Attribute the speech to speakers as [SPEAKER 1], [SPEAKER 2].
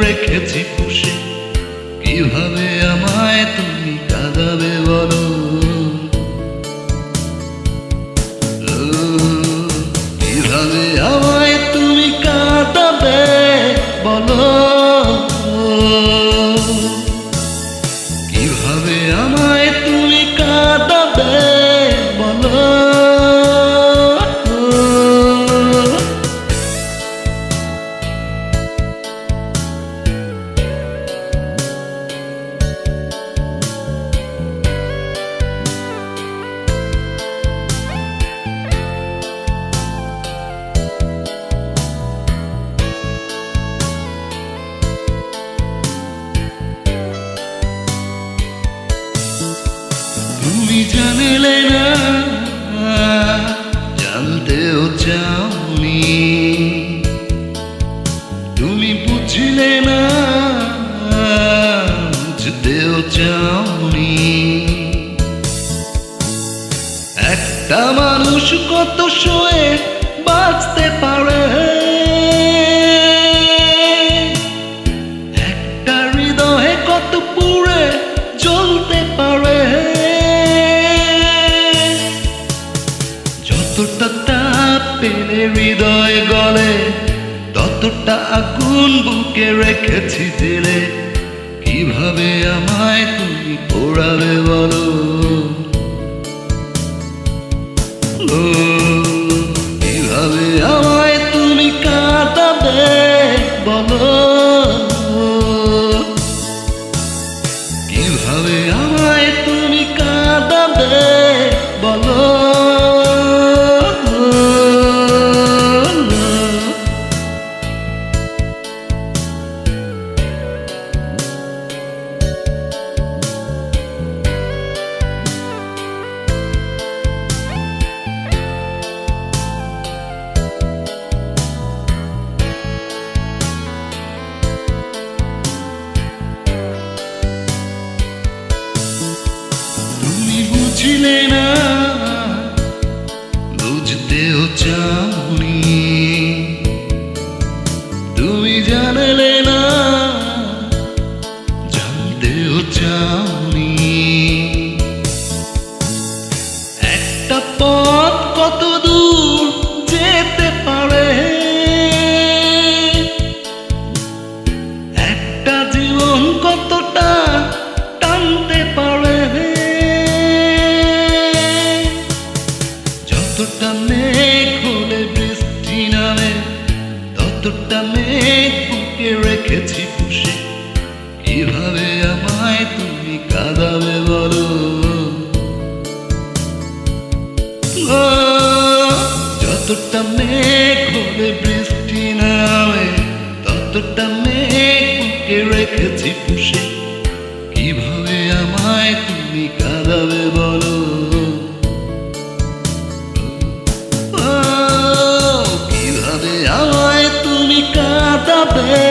[SPEAKER 1] রেখেছি পুষে, কিভাবে আমায় তুমি কাঁদাবে বলো? কিভাবে আমায় তুমি কাঁদাবে বলো? কিভাবে আমায় তুমি কাঁদাবে বলো? তুমি জানলে না, জানতেও চাওনি, তুমি বুঝলে না, বুঝতেও চাওনি। একটা মানুষ কত সয়ে বাঁচতে পারে, একটা হৃদয়ে কত পুড়ে জ্বলতে পারে। যতটা তাপ পেলে হৃদয় গলে, ততটা আগুন বুকে রেখেছি জেলে। কিভাবে আমায় তুমি পোড়াবে বলো? কিভাবে আমায় তুমি কাঁদাবে বলো? কিভাবে আমায় তুমি কাঁদাবে বলো? বুঝলে না, বুঝতেও চাওনি, তুমি জানলে না, জানতেও চাওনি। একটা পথ কত দূর যেতে পারে, একটা জীবন কতটা টানতে পারে। যতটা মেঘ হলে বৃষ্টি নামে, ততটা মেঘ বুকে রেখেছি পুষে। কিভাবে আমায় তুমি কাঁদাবে বলো? যতটা মেঘ হলে বৃষ্টি নামে, ততটা মেঘ বুকে রেখেছি পুষে। কিভাবে আমায় তুমি কাঁদাবে বলো? কিভাবে আমায় তুমি কাঁদাবে